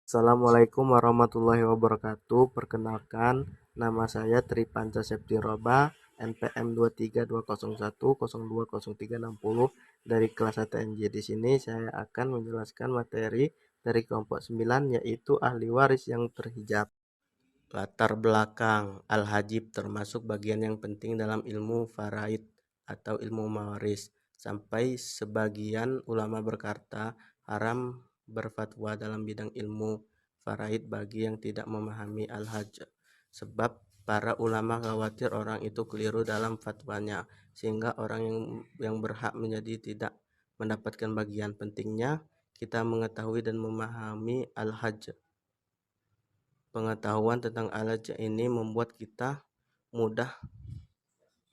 Assalamualaikum warahmatullahi wabarakatuh. Perkenalkan, nama saya Tripanca Septiroba, NPM 232010102360 dari kelas 1 NJ. Di sini saya akan menjelaskan materi dari kelompok 9, yaitu ahli waris yang terhijab. Latar belakang Al-Hajib termasuk bagian yang penting dalam ilmu faraid atau ilmu mawaris. Sampai sebagian ulama berkata haram berfatwa dalam bidang ilmu faraid bagi yang tidak memahami Al-Hajj. Sebab para ulama khawatir orang itu keliru dalam fatwanya, sehingga orang yang berhak menjadi tidak mendapatkan bagian. Pentingnya kita mengetahui dan memahami Al-Hajj. Pengetahuan tentang Al-Hajj ini membuat kita mudah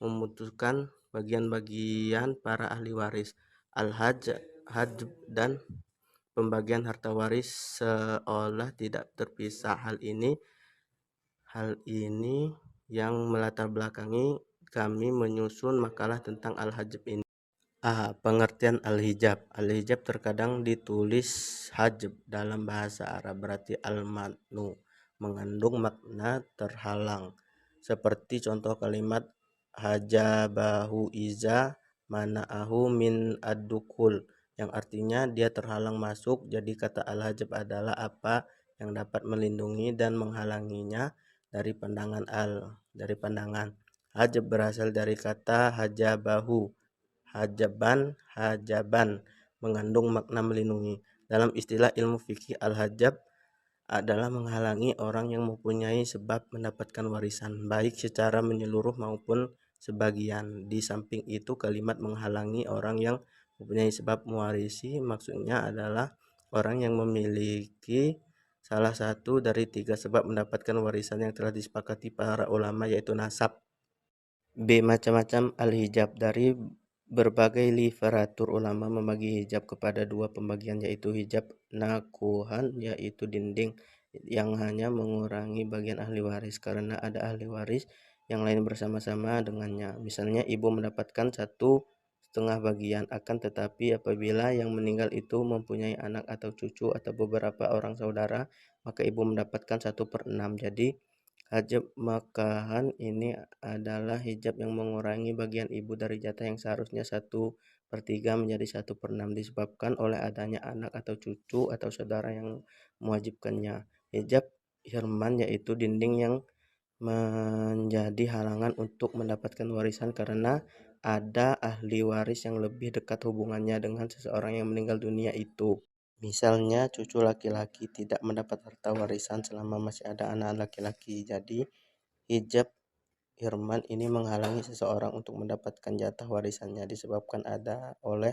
memutuskan bagian-bagian para ahli waris. Al-Hajj, Hajb, dan pembagian harta waris seolah tidak terpisah. Hal ini yang melatar belakangi kami menyusun makalah tentang Al-Hajb ini. Pengertian Al-Hijab. Al-Hijab terkadang ditulis hajb dalam bahasa Arab, berarti al-manu, mengandung makna terhalang. Seperti contoh kalimat hajabahu iza mana'ahu min ad-dukul, yang artinya dia terhalang masuk. Jadi kata al-hajab adalah apa yang dapat melindungi dan menghalanginya dari pandangan Hajab berasal dari kata hajabahu, hajaban, mengandung makna melindungi. Dalam istilah ilmu fikih, al-hajab adalah menghalangi orang yang mempunyai sebab mendapatkan warisan, baik secara menyeluruh maupun sebagian. Di samping itu, kalimat menghalangi orang yang mempunyai sebab mewarisi maksudnya adalah orang yang memiliki salah satu dari 3 sebab mendapatkan warisan yang telah disepakati para ulama, yaitu nasab. B. Macam-macam al-hijab. Dari berbagai literatur, ulama membagi hijab kepada 2 pembagian, yaitu hijab nakuhan, yaitu dinding yang hanya mengurangi bagian ahli waris karena ada ahli waris yang lain bersama-sama dengannya. Misalnya ibu mendapatkan 1/2 bagian, akan tetapi apabila yang meninggal itu mempunyai anak atau cucu atau beberapa orang saudara, maka ibu mendapatkan 1/6. Jadi hijab makahan ini adalah hijab yang mengurangi bagian ibu dari jatah yang seharusnya 1/3 menjadi 1/6, disebabkan oleh adanya anak atau cucu atau saudara yang mewajibkannya. Hijab hirman, yaitu dinding yang menjadi halangan untuk mendapatkan warisan karena ada ahli waris yang lebih dekat hubungannya dengan seseorang yang meninggal dunia itu. Misalnya cucu laki-laki tidak mendapat harta warisan selama masih ada anak laki-laki. Jadi hijab hirman ini menghalangi seseorang untuk mendapatkan jatah warisannya disebabkan oleh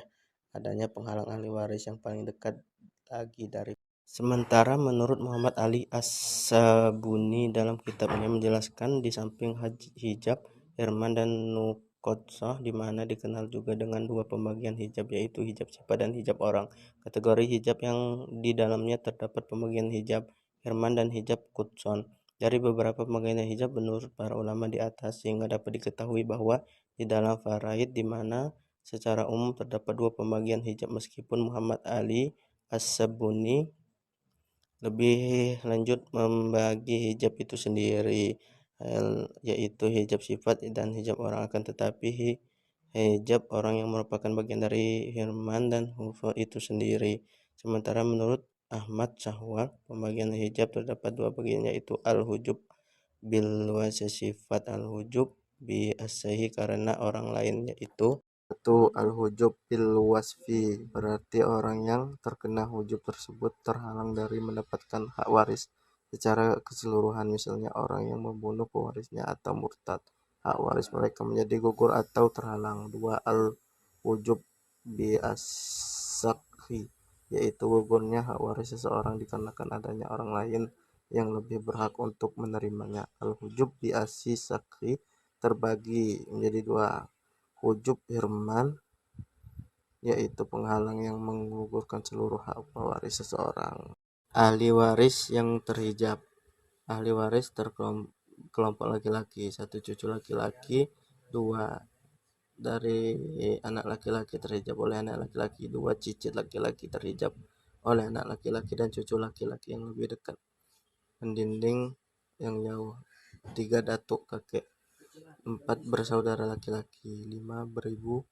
adanya penghalang ahli waris yang paling dekat lagi dari. Sementara menurut Muhammad Ali As-Sabuni dalam kitabnya menjelaskan, di samping hijab hirman dan nuqodsah, di mana dikenal juga dengan 2 pembagian hijab, yaitu hijab sifat dan hijab orang. Kategori hijab yang di dalamnya terdapat pembagian hijab hirman dan hijab qudson. Dari beberapa pembagian hijab menurut para ulama di atas, sehingga dapat diketahui bahwa di dalam faraid, di mana secara umum terdapat 2 pembagian hijab, meskipun Muhammad Ali As-Sabuni lebih lanjut membagi hijab itu sendiri, yaitu hijab sifat dan hijab orang. Akan tetapi hijab orang yang merupakan bagian dari hirman dan hufal itu sendiri. Sementara menurut Ahmad Syahwal, pembagian hijab terdapat 2 bagian, yaitu al-hujub bil sifat, al-hujub bi asahi karena orang lain, yaitu al-hujub bil wasfi, berarti orang yang terkena hujub tersebut terhalang dari mendapatkan hak waris secara keseluruhan, misalnya orang yang membunuh pewarisnya atau murtad, hak waris mereka menjadi gugur atau terhalang. 2. Al-hujub bi as-sakhi, yaitu gugurnya hak waris seseorang dikarenakan adanya orang lain yang lebih berhak untuk menerimanya. Al-hujub bi as-sakhi terbagi menjadi 2. Hujub hirman, yaitu penghalang yang menggugurkan seluruh hak waris seseorang. Ahli waris yang terhijab. Ahli waris kelompok laki-laki, 1 cucu laki-laki, 2 dari anak laki-laki terhijab oleh anak laki-laki, 2 cicit laki-laki terhijab oleh anak laki-laki dan cucu laki-laki yang lebih dekat, pendinding yang jauh. 3. Datuk kakek. 4. Bersaudara laki-laki. 5. Beribu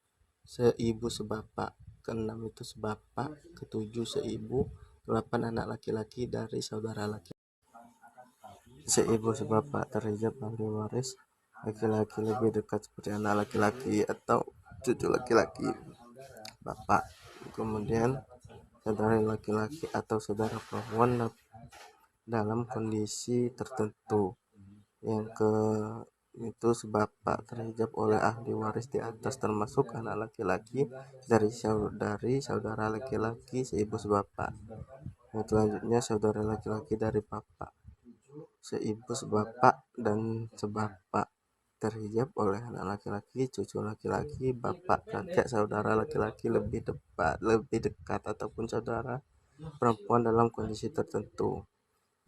seibu sebapak. Ke-6 itu sebapak. Ke-7 seibu. 8. Anak laki-laki dari saudara laki seibu sebapak terhijab ahli waris laki-laki lebih dekat seperti anak laki-laki atau cucu laki-laki bapak. Kemudian saudara laki-laki atau saudara perempuan dalam kondisi tertentu. Yang ke itu sebapak terhijab oleh ahli waris di atas termasuk anak laki-laki dari saudara laki-laki seibu sebapak. Yang selanjutnya saudara laki-laki dari bapak seibu sebapak dan sebapak terhijab oleh anak laki-laki, cucu laki-laki, bapak, kakek, saudara laki-laki lebih dekat ataupun saudara perempuan dalam kondisi tertentu.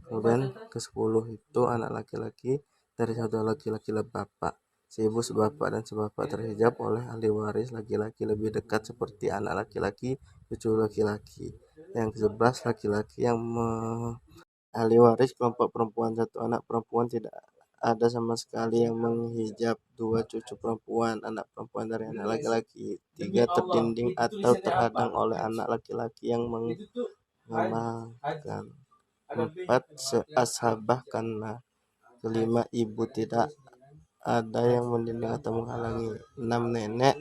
Kemudian ke-10 itu anak laki-laki dari saudara laki-laki bapak seibu sebapak dan sebapak terhijab oleh ahli waris laki-laki lebih dekat seperti anak laki-laki, cucu laki-laki. Yang ke-11 laki-laki yang ahli waris kelompok perempuan, 1 anak perempuan tidak ada sama sekali yang menghijab, 2 cucu perempuan, anak perempuan dari anak laki-laki, 3 terdinding atau terhadang oleh anak laki-laki yang mengamalkan, 4 seashabah karena, 5 ibu tidak ada yang mendinding atau menghalangi, 6 nenek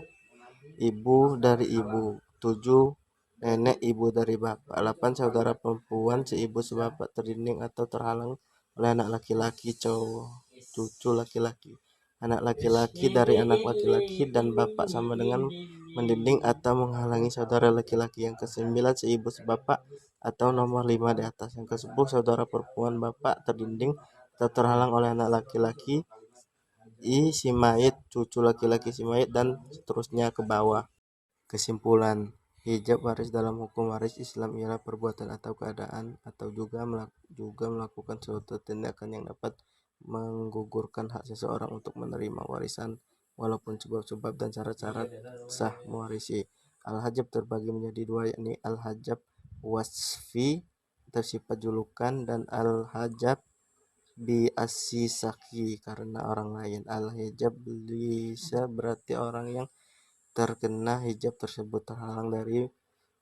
ibu dari ibu, 7 nenek ibu dari bapak, 8 saudara perempuan seibu sebapak terdinding atau terhalang oleh anak laki-laki cucu laki-laki. Anak laki-laki dari anak laki-laki dan bapak sama dengan mendinding atau menghalangi saudara laki-laki. Yang ke-9 seibu sebapak atau nomor 5 di atas. Yang ke-10 saudara perempuan bapak terdinding atau terhalang oleh anak laki-laki si mayit, cucu laki-laki si mayit, dan seterusnya ke bawah. Kesimpulan, hijab waris dalam hukum waris Islam ialah perbuatan atau keadaan atau juga melakukan suatu tindakan yang dapat menggugurkan hak seseorang untuk menerima warisan walaupun sebab-sebab dan syarat-syarat sah mewarisi. Al-hajab terbagi menjadi 2, yakni al-hajab wasfi atau sifat julukan dan al-hajab biasisaki karena orang lain. Al-hijab bisa berarti orang yang terkena hijab tersebut terhalang dari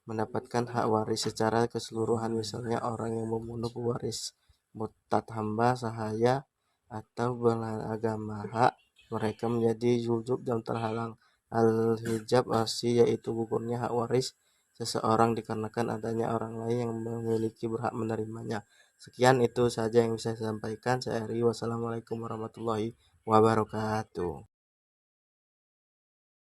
mendapatkan hak waris secara keseluruhan, misalnya orang yang membunuh pewaris murtad, hamba sahaya atau beragama hak mereka menjadi jujub dan terhalang. Al-hijab asli yaitu gugurnya hak waris seseorang dikarenakan adanya orang lain yang memiliki berhak menerimanya. Sekian itu saja yang bisa saya sampaikan. Saya Eri, wassalamualaikum warahmatullahi wabarakatuh.